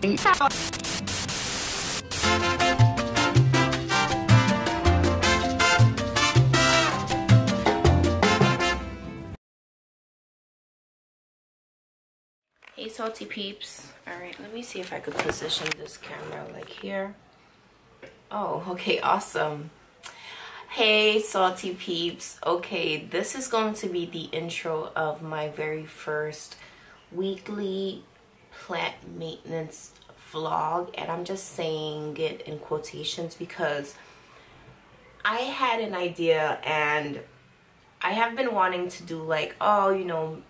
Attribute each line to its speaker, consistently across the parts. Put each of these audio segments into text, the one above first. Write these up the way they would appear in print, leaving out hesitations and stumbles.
Speaker 1: Hey salty peeps. Alright, let me see if I could position this camera like here. Oh, okay, awesome. Hey salty peeps. Okay, this is going to be the intro of my very first weekly plant maintenance vlog, and I'm just saying it in quotations because I had an idea and I have been wanting to do like, oh, you know,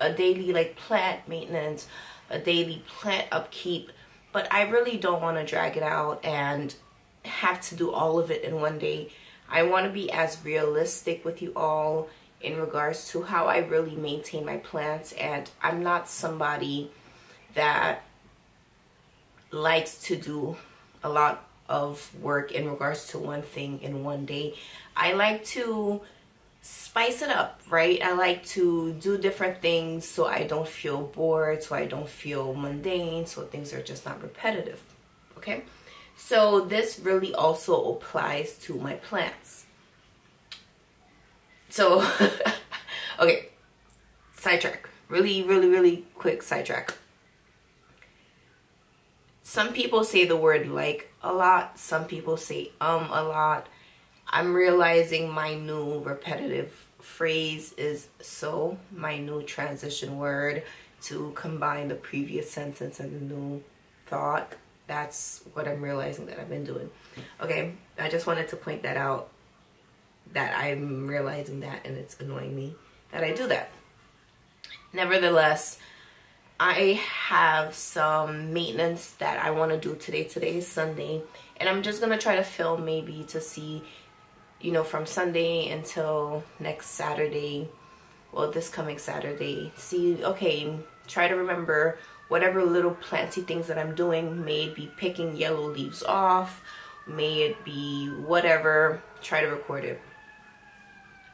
Speaker 1: a daily like plant maintenance, a daily plant upkeep, but I really don't want to drag it out and have to do all of it in one day. I want to be as realistic with you all in regards to how I really maintain my plants, and I'm not somebody that likes to do a lot of work in regards to one thing in one day. I like to spice it up, right? I like to do different things so I don't feel bored, so I don't feel mundane, so things are just not repetitive. Okay, so this really also applies to my plants. So okay, sidetrack, really quick sidetrack. Some people say the word like a lot, some people say a lot. I'm realizing my new repetitive phrase is so, my new transition word to combine the previous sentence and the new thought. That's what I'm realizing that I've been doing. Okay, I just wanted to point that out, that I'm realizing that, and it's annoying me that I do that. Nevertheless, I have some maintenance that I want to do today. Today is Sunday, and I'm just going to try to film maybe to see, you know, from Sunday until next Saturday, well, this coming Saturday, see, okay, try to remember whatever little planty things that I'm doing. May it be picking yellow leaves off, may it be whatever, try to record it.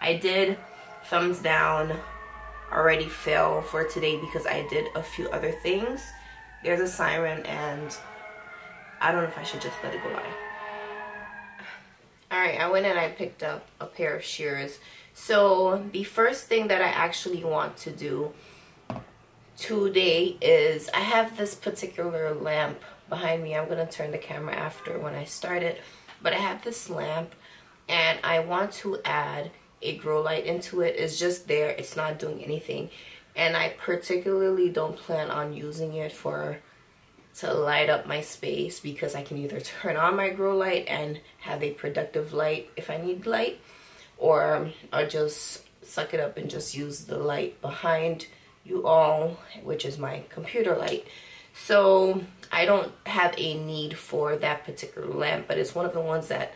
Speaker 1: I did thumbs down already fail for today because I did a few other things. There's a siren and I don't know if I should just let it go by. Alright, I went and I picked up a pair of shears. So the first thing that I actually want to do today is, I have this particular lamp behind me. I'm going to turn the camera after when I start it. But I have this lamp and I want to add a grow light into it. It's just there. It's not doing anything. And I particularly don't plan on using it to light up my space, because I can either turn on my grow light and have a productive light if I need light, or I'll just suck it up and just use the light behind you all, which is my computer light. So I don't have a need for that particular lamp, but it's one of the ones that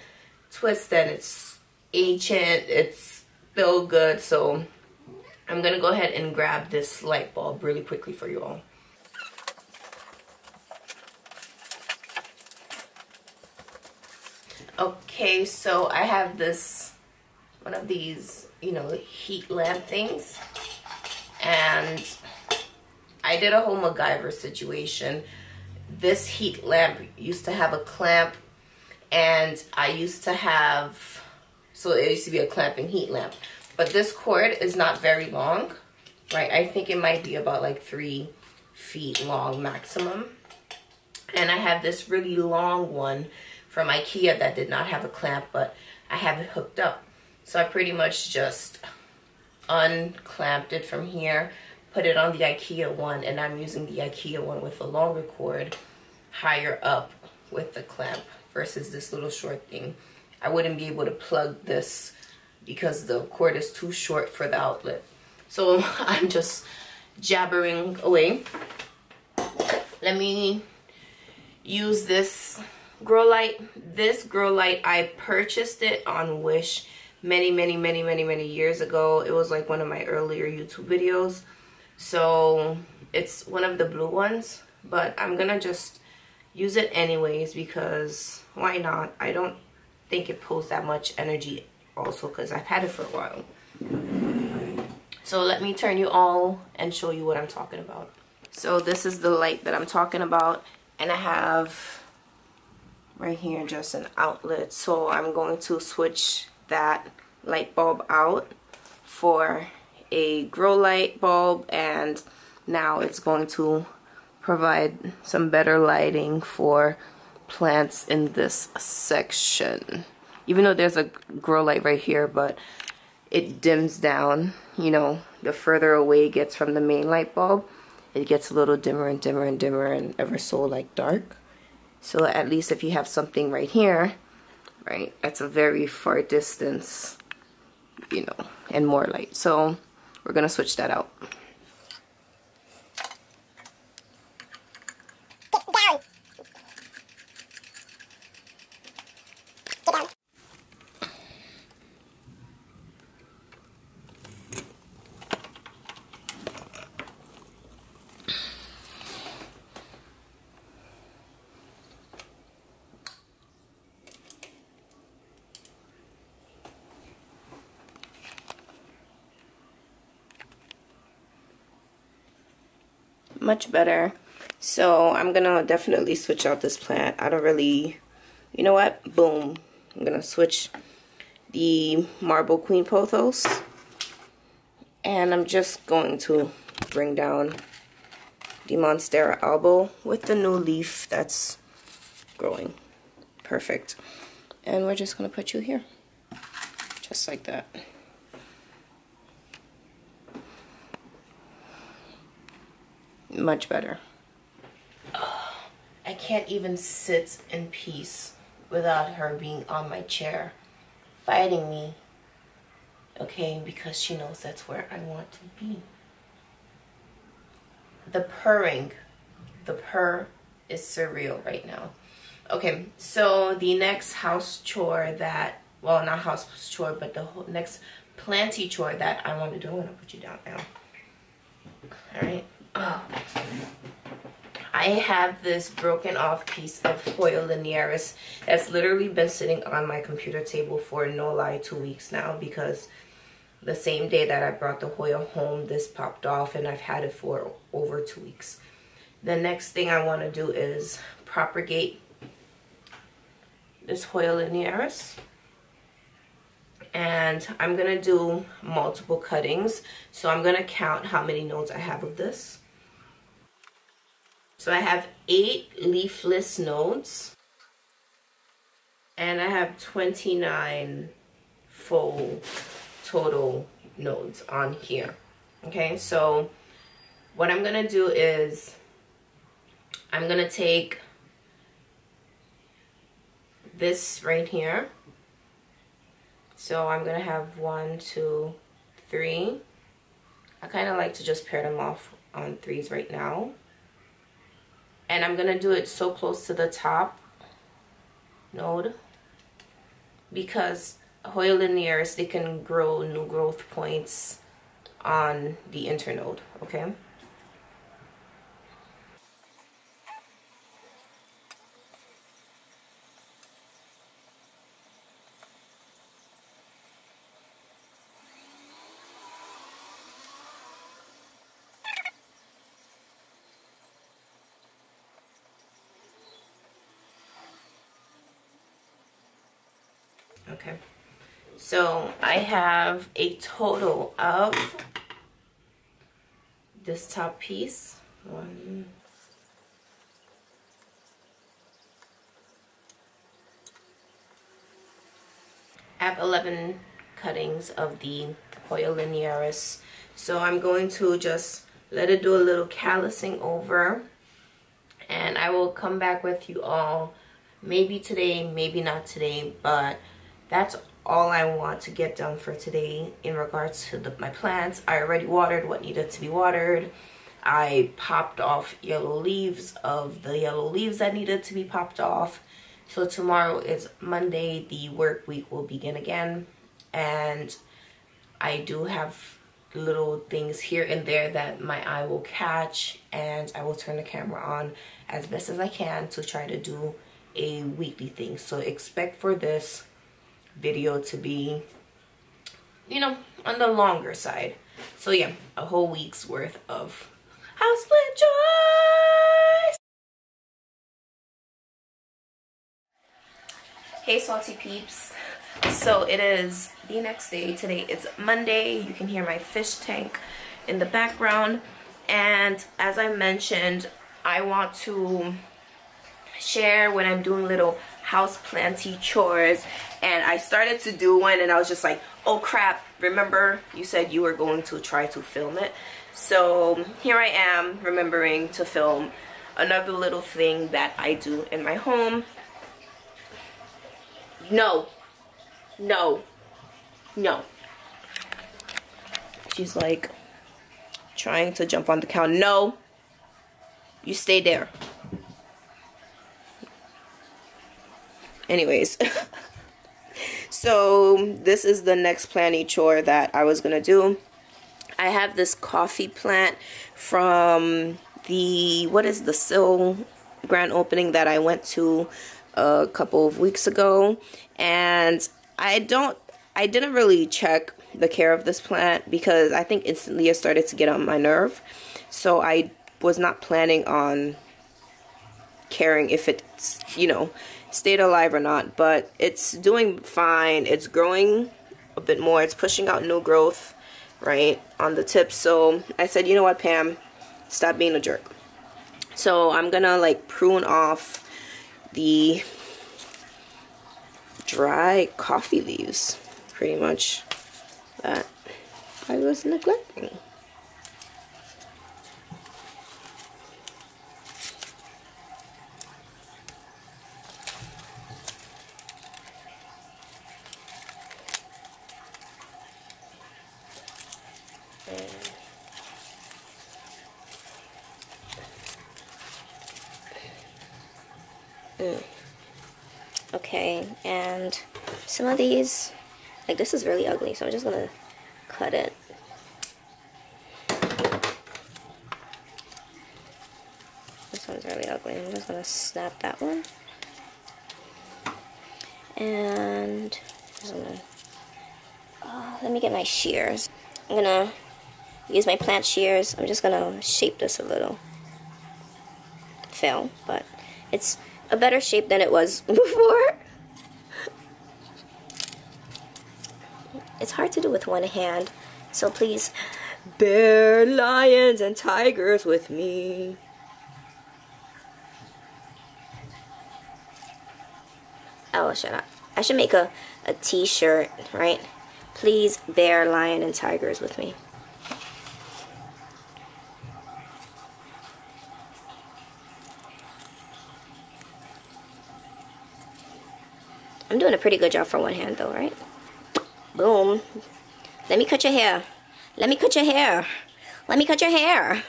Speaker 1: twists and it's ancient, it's still good. So I'm gonna go ahead and grab this light bulb really quickly for you all. Okay, so I have this, one of these, you know, heat lamp things, and I did a whole MacGyver situation. This heat lamp used to have a clamp, and I used to have, so it used to be a clamping heat lamp, but this cord is not very long, right? I think it might be about like 3 feet long maximum, and I have this really long one from IKEA that did not have a clamp, but I have it hooked up. So I pretty much just unclamped it from here, put it on the IKEA one, and I'm using the IKEA one with a longer cord higher up with the clamp versus this little short thing. I wouldn't be able to plug this because the cord is too short for the outlet. So I'm just jabbering away. Let me use this grow light. This grow light, I purchased it on Wish many years ago. It was like one of my earlier YouTube videos. So it's one of the blue ones, but I'm gonna just use it anyways because why not? I don't think it pulls that much energy also because I've had it for a while. So let me turn you all and show you what I'm talking about. So this is the light that I'm talking about, and I have right here just an outlet, so I'm going to switch that light bulb out for a grow light bulb, and now it's going to provide some better lighting for plants in this section. Even though there's a grow light right here, but it dims down, you know, the further away it gets from the main light bulb, it gets a little dimmer and dimmer and dimmer and ever so like dark. So at least if you have something right here, right, that's a very far distance, you know, and more light. So we're gonna switch that out. Much better. So I'm gonna definitely switch out this plant. I don't really, you know what, boom, I'm gonna switch the Marble Queen Pothos, and I'm just going to bring down the Monstera Albo with the new leaf that's growing. Perfect. And we're just gonna put you here, just like that. Much better. Oh, I can't even sit in peace without her being on my chair fighting me, okay, because she knows that's where I want to be. The purring, the purr is surreal right now. Okay, so the next house chore that, well, not house chore, but the next planty chore that I want to do, I'm gonna put you down now. All right. Oh. I have this broken off piece of Hoya linearis that's literally been sitting on my computer table for, no lie, 2 weeks now, because the same day that I brought the Hoya home, this popped off, and I've had it for over 2 weeks. The next thing I want to do is propagate this Hoya linearis, and I'm gonna do multiple cuttings, so I'm gonna count how many nodes I have of this. So I have 8 leafless nodes, and I have 29 full total nodes on here. Okay, so what I'm gonna do is I'm gonna take this right here. So I'm gonna have 1, 2, 3. I kind of like to just pair them off on 3s right now. And I'm gonna do it so close to the top node, because Hoya linearis, they can grow new growth points on the internode, okay? Okay, so I have a total of this top piece. I have 11 cuttings of the Hoya linearis. So I'm going to just let it do a little callousing over, and I will come back with you all maybe today, maybe not today, but that's all I want to get done for today in regards to my plants. I already watered what needed to be watered. I popped off yellow leaves of the yellow leaves that needed to be popped off. So tomorrow is Monday. The work week will begin again. And I do have little things here and there that my eye will catch, and I will turn the camera on as best as I can to try to do a weekly thing. So expect for this video to be, you know, on the longer side. So yeah, a whole week's worth of houseplant chores. Hey salty peeps, so it is the next day. Today is Monday. You can hear my fish tank in the background, and as I mentioned, I want to share when I'm doing little houseplanty chores. And I started to do one and I was just like, oh crap, remember you said you were going to try to film it? So here I am remembering to film another little thing that I do in my home. No. She's like trying to jump on the counter. No, you stay there. Anyways, so this is the next planty chore that I was gonna do. I have this coffee plant from the, what is the Sill grand opening that I went to a couple of weeks ago, and I didn't really check the care of this plant because I think instantly it started to get on my nerve. So I was not planning on caring if it's, you know, stayed alive or not, but it's doing fine. It's growing a bit more. It's pushing out new growth right on the tips. So I said, you know what, Pam, stop being a jerk. So I'm gonna like prune off the dry coffee leaves, pretty much, that I was neglecting. Okay, and some of these, like this is really ugly, so I'm just gonna cut it. This one's really ugly. I'm just gonna snap that one. And let me get my shears. I'm gonna use my plant shears. I'm just gonna shape this a little. Fail, but it's a better shape than it was before. It's hard to do with one hand, so please bear lions and tigers with me. Oh, shut up. I should make a t-shirt, right? Please bear lion and tigers with me. I'm doing a pretty good job for one hand though, right? Boom. Let me cut your hair. Let me cut your hair. Let me cut your hair.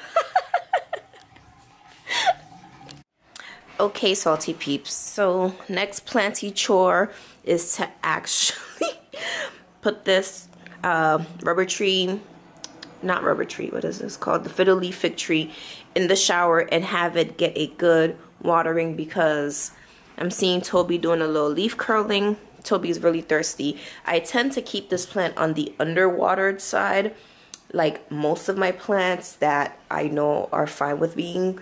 Speaker 1: Okay, salty peeps. So next planty chore is to actually put this rubber tree, not rubber tree, what is this called? The fiddle leaf fig tree in the shower and have it get a good watering, because I'm seeing Toby doing a little leaf curling. Toby's really thirsty. I tend to keep this plant on the underwatered side, like most of my plants that I know are fine with being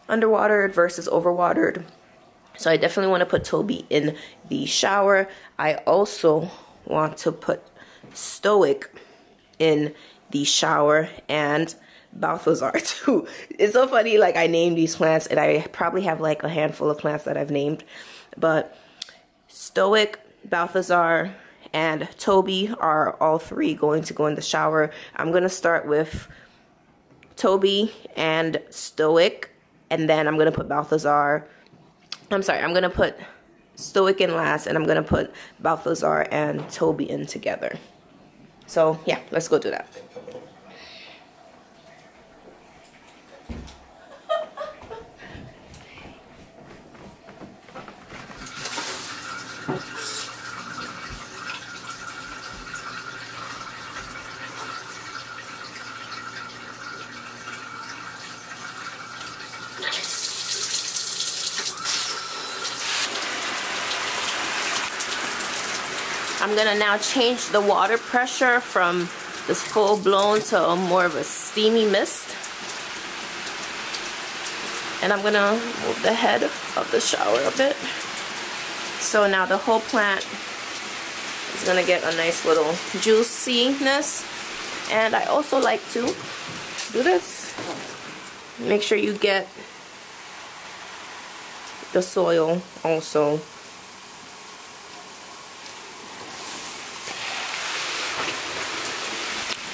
Speaker 1: underwatered versus overwatered. So I definitely want to put Toby in the shower. I also want to put Stoic in the shower and Balthazar too. It's so funny, like I named these plants and I probably have like a handful of plants that I've named, but Stoic, Balthazar, and Toby are all three going to go in the shower. I'm gonna start with Toby and Stoic, and then I'm gonna put Balthazar. I'm sorry, I'm gonna put Stoic in last, and I'm gonna put Balthazar and Toby in together. So yeah, let's go do that. I'm gonna now change the water pressure from this full-blown to more of a steamy mist. And I'm gonna move the head of the shower a bit So now the whole plant is gonna get a nice little juiciness. And I also like to do this. Make sure you get the soil also.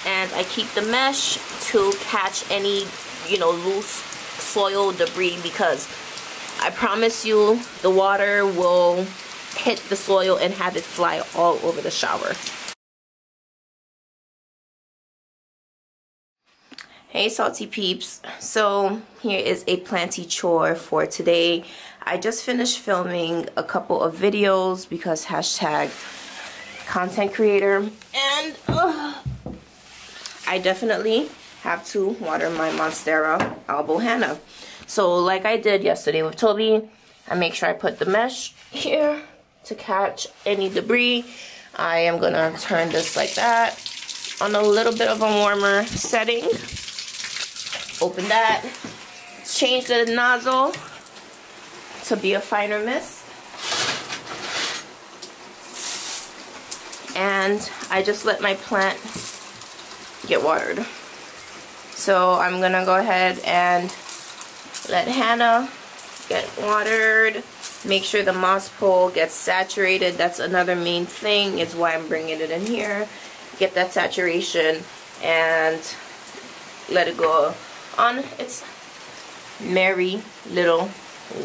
Speaker 1: And I keep the mesh to catch any, you know, loose soil debris, because I promise you the water will hit the soil and have it fly all over the shower. Hey salty peeps, so here is a planty chore for today. I just finished filming a couple of videos because hashtag content creator, and I definitely have to water my Monstera albohana. So like I did yesterday with Toby, I make sure I put the mesh here to catch any debris. I am gonna turn this like that on a little bit of a warmer setting. Open that, change the nozzle to be a finer mist, and I just let my plant get watered. So I'm gonna go ahead and let Hannah get watered. Make sure the moss pole gets saturated. That's another main thing, is why I'm bringing it in here. Get that saturation and let it go on its merry little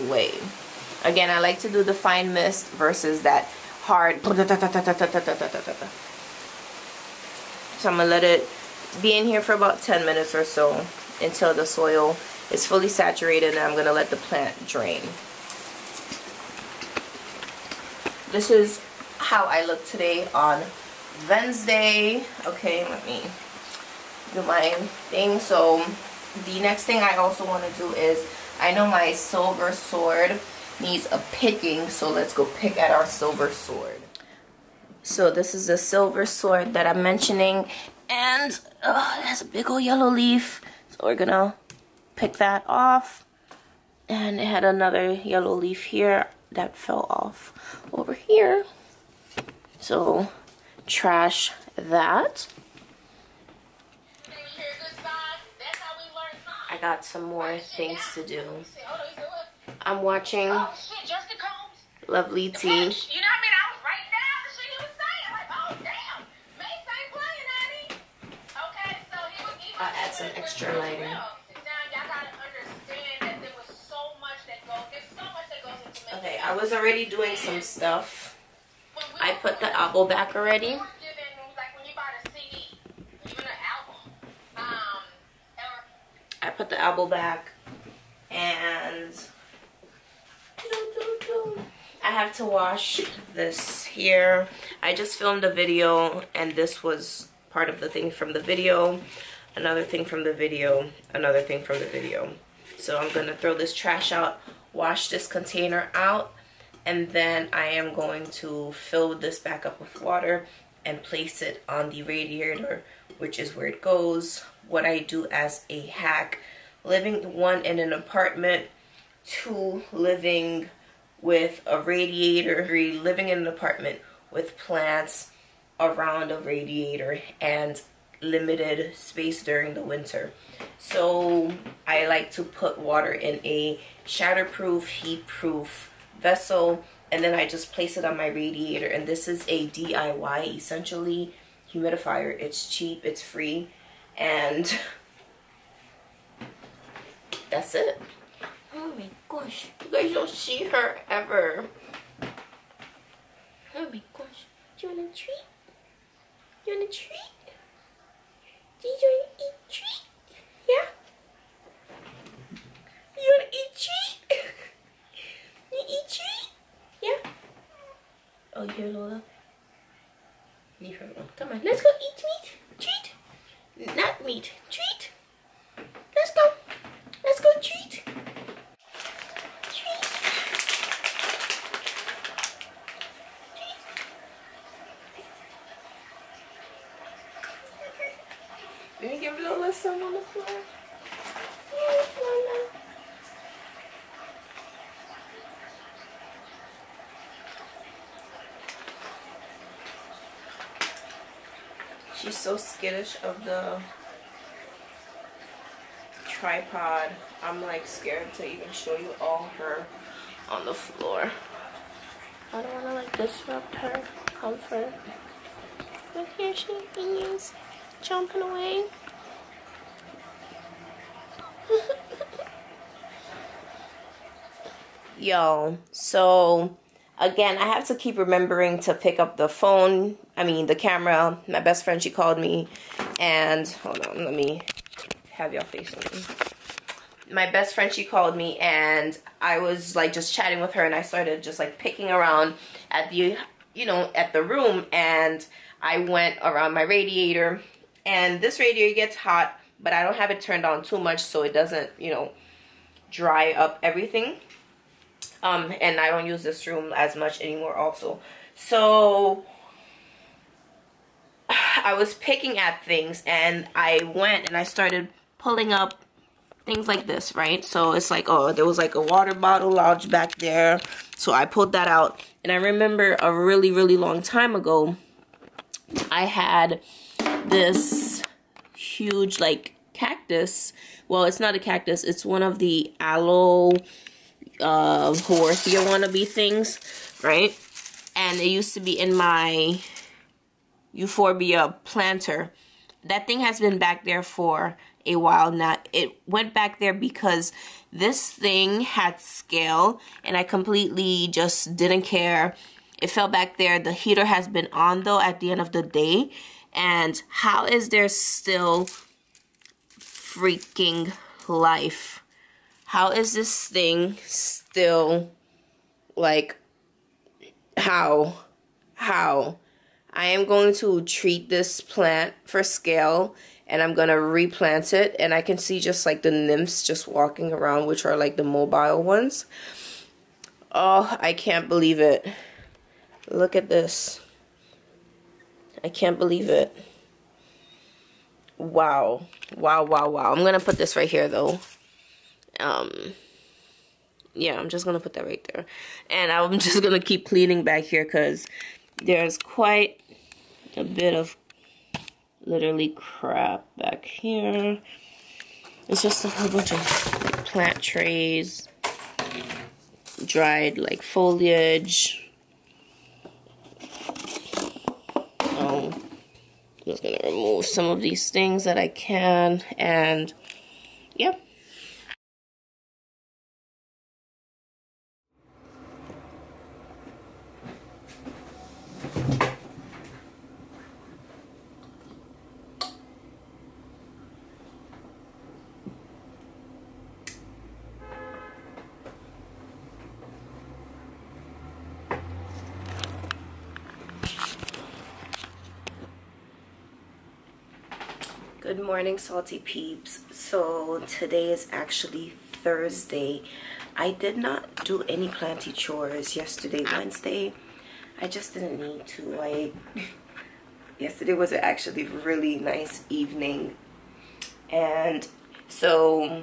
Speaker 1: way. Again, I like to do the fine mist versus that hard. So I'm gonna let it be in here for about 10 minutes or so until the soil is fully saturated, and I'm gonna let the plant drain. This is how I look today on Wednesday. Okay, let me do my thing. So the next thing I also want to do is, I know my silver sword needs a picking, so let's go pick at our silver sword. So this is the silver sword that I'm mentioning, and it has a big old yellow leaf, so we're gonna pick that off. And it had another yellow leaf here that fell off over here, so trash that. I got some more things to do. I'm watching Lovely Tea. You know what I mean? I was writing down the shit he was saying. Like, oh damn, Mace ain't playing, honey. Okay, so he was even. I'll add some extra lighting. Y'all gotta understand that there was so much that goes. There's so much that goes into making. Okay, I was already doing some stuff. I put the album back already. I put the album back, and I have to wash this here. I just filmed a video, and this was part of the thing from the video, another thing from the video, another thing from the video. So I'm gonna throw this trash out, wash this container out, and then I am going to fill this back up with water and place it on the radiator, which is where it goes. What I do as a hack, living one in an apartment, 2 living with a radiator, 3 living in an apartment with plants around a radiator and limited space during the winter. So I like to put water in a shatterproof, heat-proof vessel, and then I just place it on my radiator. And this is a DIY, essentially, humidifier. It's cheap, it's free, and that's it. Oh my gosh, you guys don't see her ever. Oh my gosh, do you want a treat? Do you want a treat? Do you want to eat treat? Yeah? You want to eat treat? You eat treat? Yeah? Oh, here, Lola. Leave her alone. Come on, let's go eat meat. Treat. Not meat. Treat. Let's go. Let's go treat. Treat. Treat. Let me give Lola some on the floor. Yes, Lola. She's so skittish of the tripod. I'm like scared to even show you all her on the floor. I don't want to like disrupt her comfort. But here she is, jumping away. Yo, so again, I have to keep remembering to pick up the phone. I mean, the camera. My best friend, she called me. And, hold on, let me have y'all facing me. My best friend, she called me. And I was, like, just chatting with her. And I started just, like, picking around at the, you know, at the room. And I went around my radiator. And this radiator gets hot. But I don't have it turned on too much. So it doesn't, you know, dry up everything. And I don't use this room as much anymore also. So I was picking at things and I went and I started pulling up things like this, right? So it's like, oh, there was like a water bottle lodged back there. So I pulled that out. And I remember a really, really long time ago, I had this huge like cactus. Well, it's not a cactus. It's one of the aloe Horthia wannabe things, right? And it used to be in my euphorbia planter. That thing has been back there for a while now. It went back there because this thing had scale and I completely just didn't care. It fell back there. The heater has been on though at the end of the day. And how is there still freaking life? How is this thing still, like, how? I am going to treat this plant for scale, and I'm going to replant it, and I can see just, like, the nymphs just walking around, which are, like, the mobile ones. Oh, I can't believe it. Look at this. I can't believe it. Wow. Wow, wow, wow. I'm going to put this right here, though. Yeah, I'm just gonna put that right there, and I'm just gonna keep cleaning back here because there's quite a bit of literally crap back here. It's just a whole bunch of plant trays, dried like foliage. I'm just gonna remove some of these things that I can, and yep. Good morning, salty peeps. So today is actually Thursday. I did not do any planty chores yesterday, Wednesday. I just didn't need to. Yesterday was actually a really nice evening, and so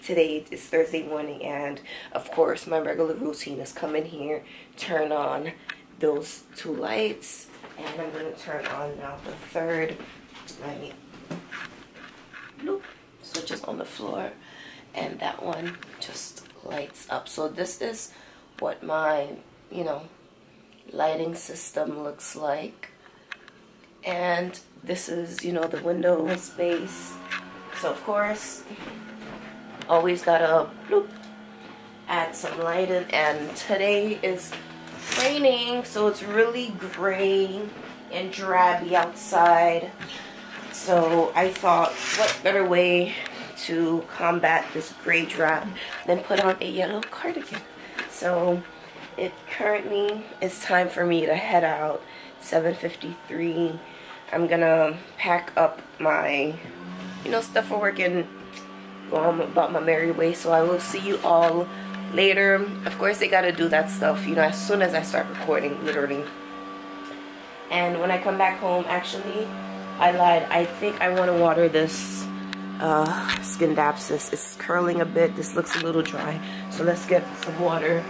Speaker 1: today is Thursday morning, and of course my regular routine is come in here, turn on those two lights, and I'm going to turn on now the third light. Bloop. Switch is on the floor, and that one just lights up. So this is what my, you know, lighting system looks like. And this is, you know, the window space. So of course, always gotta bloop, add some light in. And today is raining, so it's really gray and drabby outside. So I thought, what better way to combat this gray drab than put on a yellow cardigan. So it currently is time for me to head out. 7:53. I'm gonna pack up my, you know, stuff for work and go on about my merry way. So I will see you all later. Of course, they gotta do that stuff, you know, as soon as I start recording, literally. And when I come back home, actually, I lied. I think I want to water this Scindapsus. It's curling a bit. This looks a little dry. So let's get some water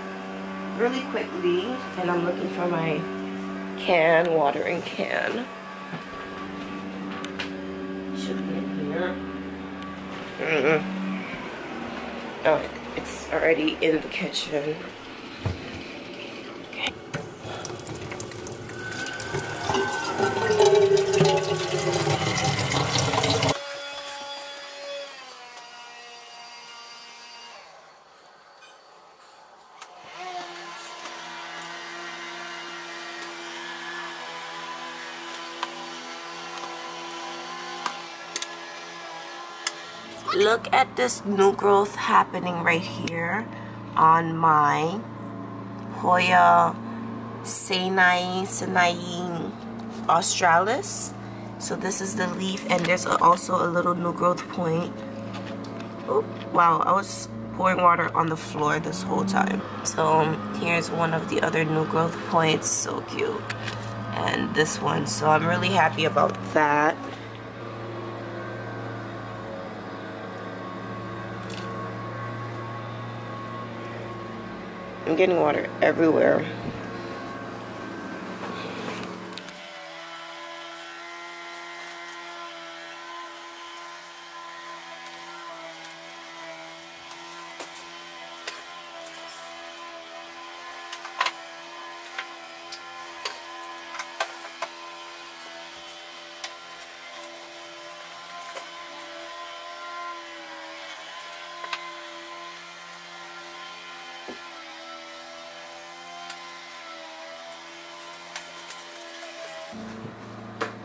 Speaker 1: really quickly. And I'm looking for my can, watering can. Oh, it's already in the kitchen. Okay. Look at this new growth happening right here on my Hoya Sinai Australis. So this is the leaf, and there's also a little new growth point. Oh, wow, I was pouring water on the floor this whole time. So here's one of the other new growth points, so cute. And this one, so I'm really happy about that. I'm getting water everywhere.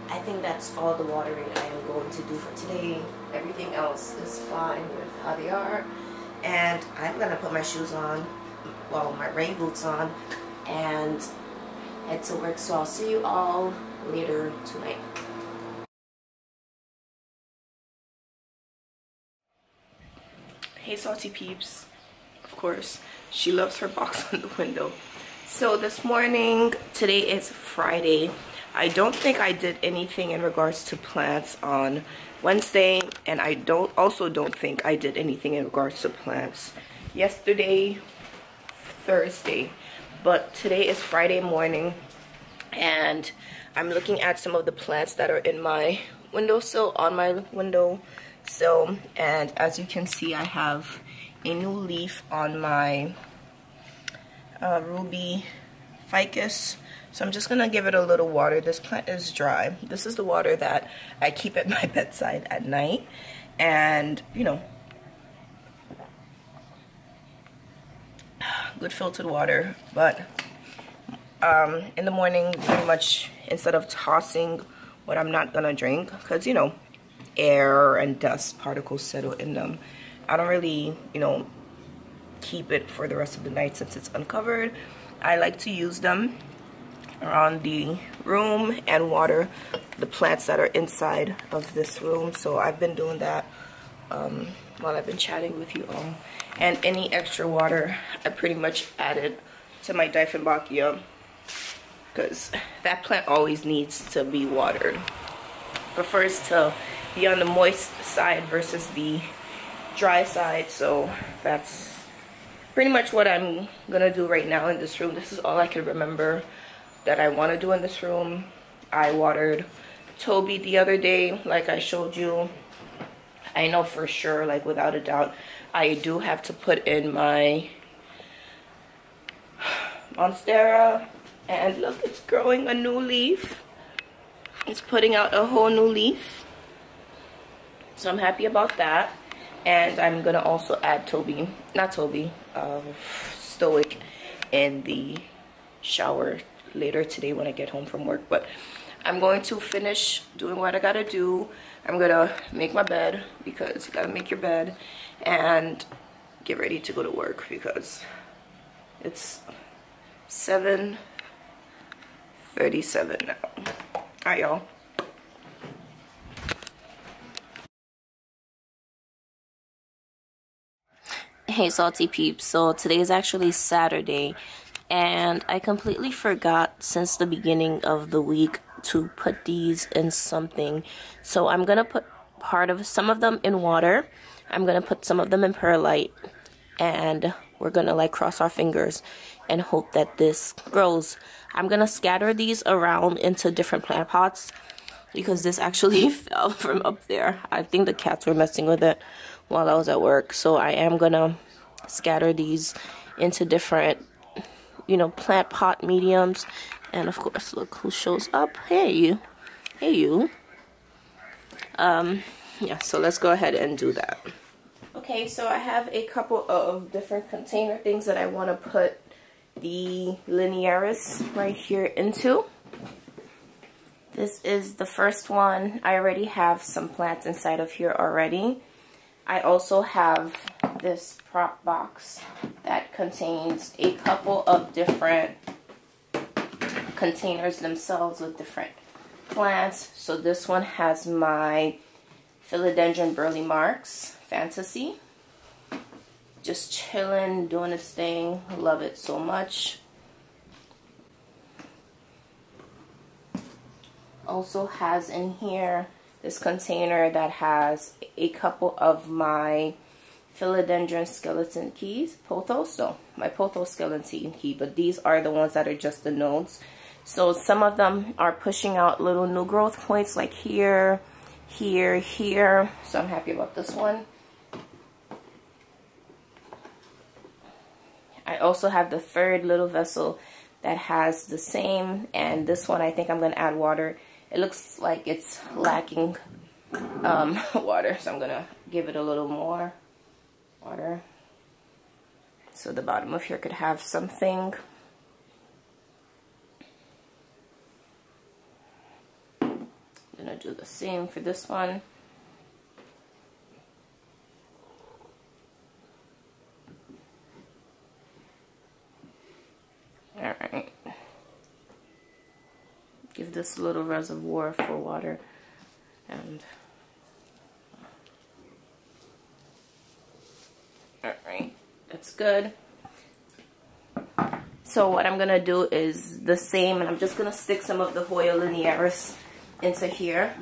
Speaker 1: I think that's all the watering I am going to do for today. Everything else is fine with how they are. And I'm gonna put my shoes on, well, my rain boots on, and head to work. So I'll see you all later tonight. Hey salty peeps. Of course, she loves her box on the window. So this morning, today is Friday. I don't think I did anything in regards to plants on Wednesday, and I also don't think I did anything in regards to plants yesterday, Thursday. But today is Friday morning, and I'm looking at some of the plants that are in my windowsill, on my windowsill, and as you can see, I have a new leaf on my ruby ficus. So I'm just gonna give it a little water. This plant is dry. This is the water that I keep at my bedside at night, and you know, good filtered water. But in the morning, pretty much, instead of tossing what I'm not gonna drink, because you know, air and dust particles settle in them, I don't really, you know, keep it for the rest of the night since it's uncovered. I like to use them around the room and water the plants that are inside of this room. So I've been doing that while I've been chatting with you all. And any extra water I pretty much added to my Dieffenbachia, because that plant always needs to be watered. Prefers to be on the moist side versus the dry side. So that's pretty much what I'm gonna do right now in this room. This is all I can remember that I want to do in this room. I watered Toby the other day, like I showed you. I know for sure, like without a doubt, I do have to put in my Monstera. And look, it's growing a new leaf. It's putting out a whole new leaf. So I'm happy about that. And I'm gonna also add Stoic in the shower later today when I get home from work. But I'm going to finish doing what I gotta do. I'm gonna make my bed, because you gotta make your bed, and get ready to go to work because it's 7:37 now. Alright, y'all. Hey salty peeps, so today is actually Saturday, and I completely forgot since the beginning of the week to put these in something. So I'm gonna put some of them in water. I'm gonna put some of them in perlite, and we're gonna like cross our fingers and hope that this grows. I'm gonna scatter these around into different plant pots because this actually fell from up there. I think the cats were messing with it while I was at work. So I am gonna scatter these into different, you know, plant pot mediums. And of course, look who shows up. Hey you. Hey you. Yeah, so let's go ahead and do that. Okay, so I have a couple of different container things that I want to put the linearis right here into. This is the first one. I already have some plants inside of here already. I also have this prop box that contains a couple of different containers themselves with different plants. So this one has my philodendron burley marks fantasy, just chilling, doing its thing. Love it so much. Also has in here this container that has a couple of my philodendron skeleton keys, pothos. So my pothos skeleton key, but these are the ones that are just the nodes. So some of them are pushing out little new growth points like here, here, here. So I'm happy about this one. I also have the third little vessel that has the same, and this one I think I'm going to add water. It looks like it's lacking water, so I'm going to give it a little more water. So the bottom of here could have something. I'm going to do the same for this one. Alright. Give this a little reservoir for water. And alright, that's good. So what I'm going to do is the same, and I'm just going to stick some of the Hoya linearis into here.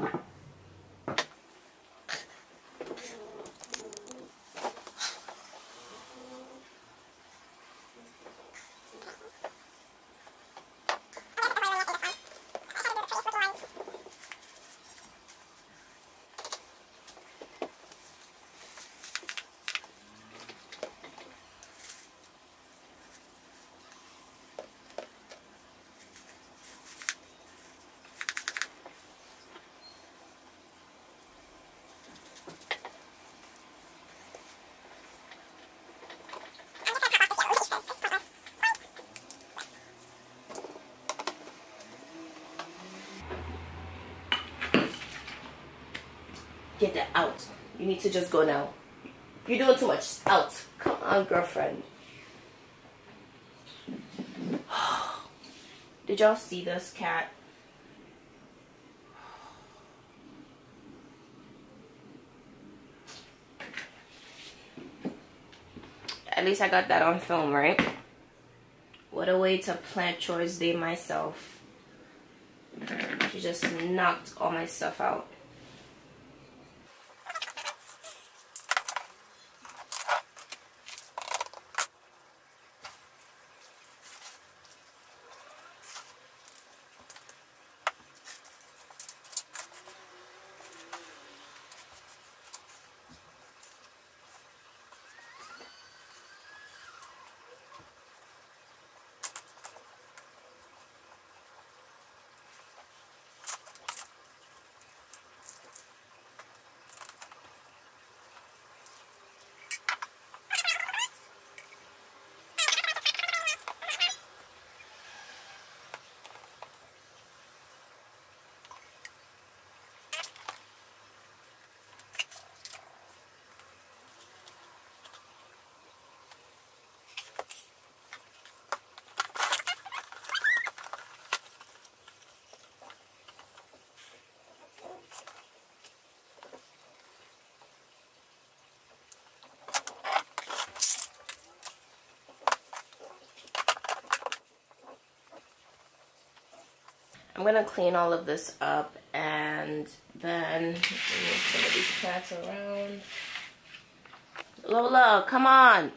Speaker 1: Get that out. You need to just go now. You're doing too much. Out. Come on, girlfriend. Did y'all see this cat? At least I got that on film, right? What a way to plant chores day myself. She just knocked all my stuff out. I'm gonna clean all of this up and then move some of these plants around. Lola, come on.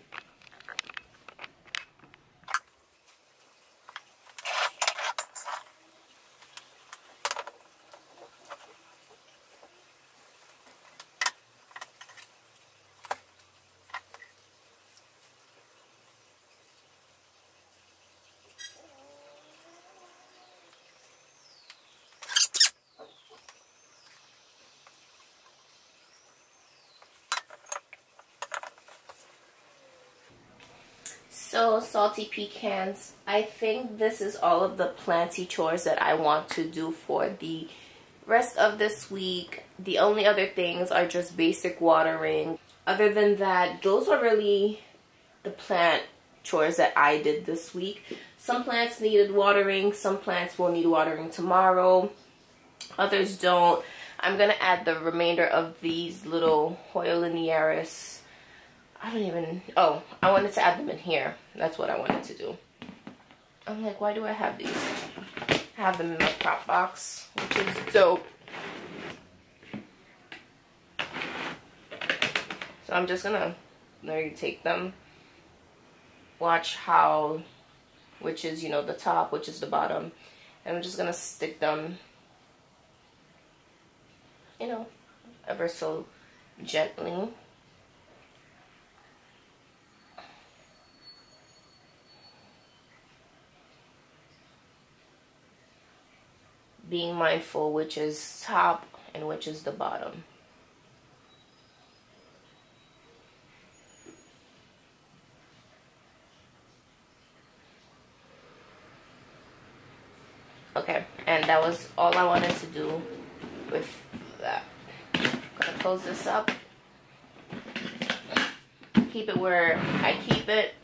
Speaker 1: So, salty pecans. I think this is all of the planty chores that I want to do for the rest of this week. The only other things are just basic watering. Other than that, those are really the plant chores that I did this week. Some plants needed watering. Some plants will need watering tomorrow. Others don't. I'm going to add the remainder of these little Hoya linearis. I wanted to add them in here. That's what I wanted to do. I'm like, why do I have these? I have them in my prop box, which is dope. So I'm just going to literally take them. Watch which is, you know, the top, which is the bottom. And I'm just going to stick them, you know, ever so gently. Being mindful which is top and which is the bottom. Okay, and that was all I wanted to do with that. I'm gonna close this up. Keep it where I keep it.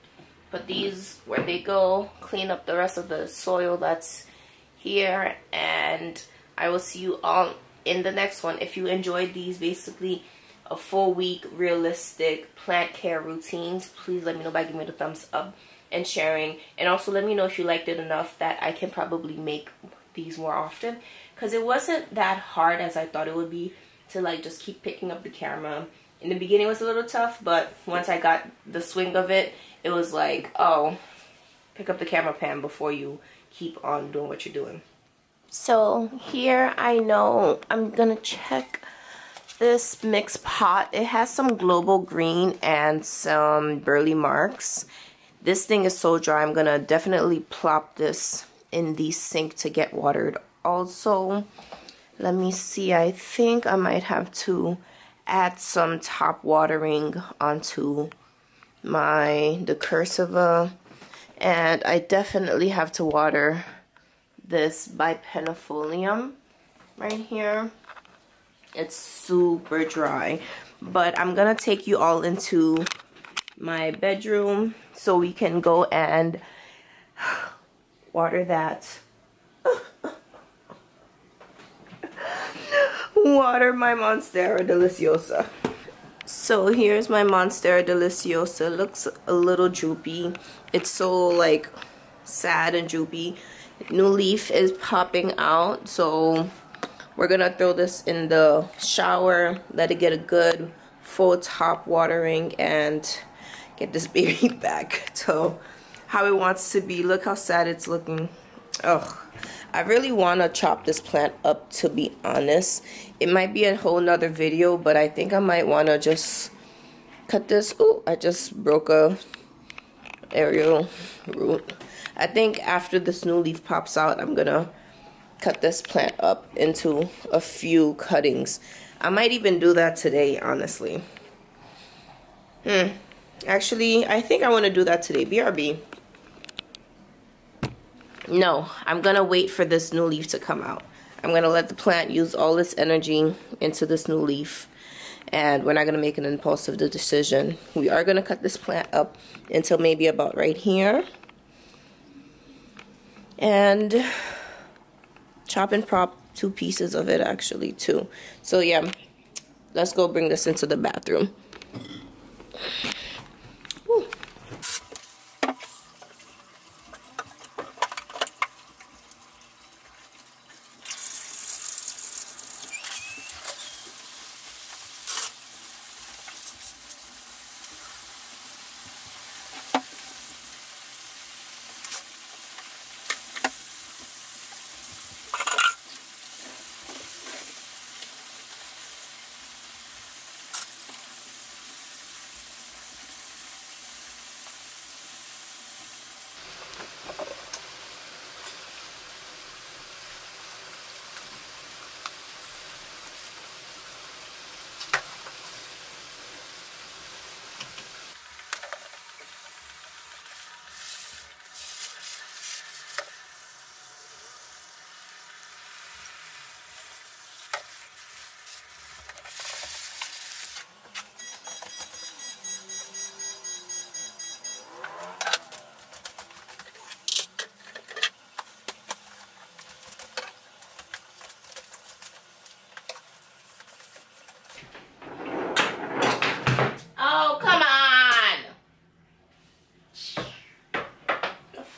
Speaker 1: Put these where they go. Clean up the rest of the soil that's here, and I will see you all in the next one. If you enjoyed these, basically a full week realistic plant care routines, please let me know by giving me the thumbs up and sharing, and also let me know if you liked it enough that I can probably make these more often, because it wasn't that hard as I thought it would be to like just keep picking up the camera. In the beginning it was a little tough, but once I got the swing of it, it was like, oh, pick up the camera, Pam, before you keep on doing what you're doing. So here I know I'm gonna check this mixed pot. It has some global green and some burley marks. This thing is so dry, I'm gonna definitely plop this in the sink to get watered. Also, let me see, I think I might have to add some top watering onto the cursiva, and I definitely have to water this bipennifolium right here. It's super dry, but I'm gonna take you all into my bedroom so we can go and water that. Water my Monstera Deliciosa. So here's my Monstera Deliciosa. It looks a little droopy. It's so like sad and droopy. New leaf is popping out, so we're gonna throw this in the shower, let it get a good full top watering, and get this baby back to how it wants to be. Look how sad it's looking. Ugh. I really want to chop this plant up, to be honest. It might be a whole nother video, but I think I might want to just cut this. Oh, I just broke a aerial root. I think after this new leaf pops out, I'm gonna cut this plant up into a few cuttings. I might even do that today, honestly. Actually, I think I want to do that today. BRB. No, I'm gonna wait for this new leaf to come out. I'm gonna let the plant use all its energy into this new leaf, and we're not gonna make an impulsive decision. We are gonna cut this plant up until maybe about right here, and chop and prop 2 pieces of it actually too. So yeah, let's go bring this into the bathroom. Woo.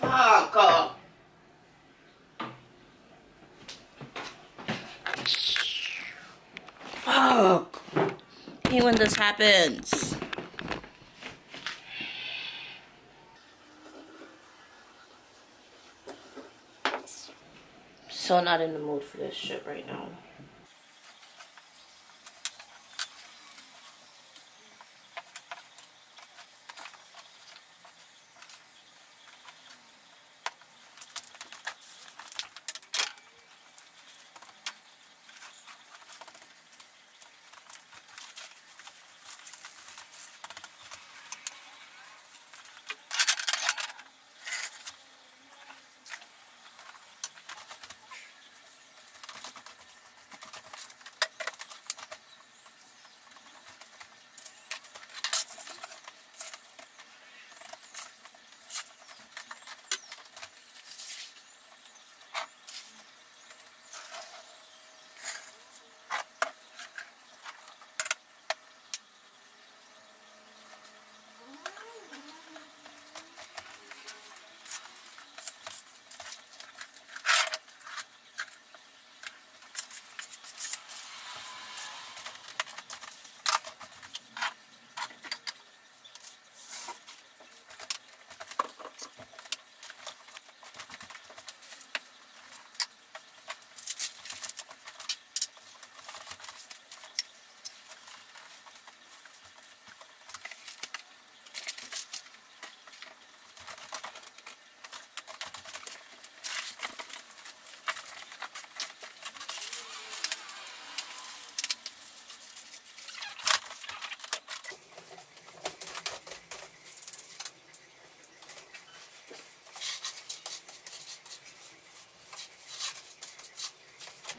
Speaker 1: Fuck. Fuck. I hate when this happens. So not in the mood for this shit right now.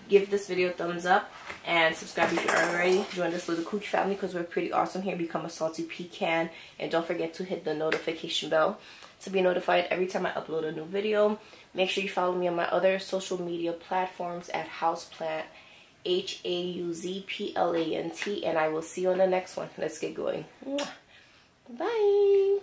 Speaker 1: Give this video a thumbs up and subscribe if you aren't already. Join this little cooch family because we're pretty awesome here. Become a salty pecan, and don't forget to hit the notification bell to be notified every time I upload a new video. Make sure you follow me on my other social media platforms at HauzPlant, HauzPlant, and I will see you on the next one. Let's get going. Bye.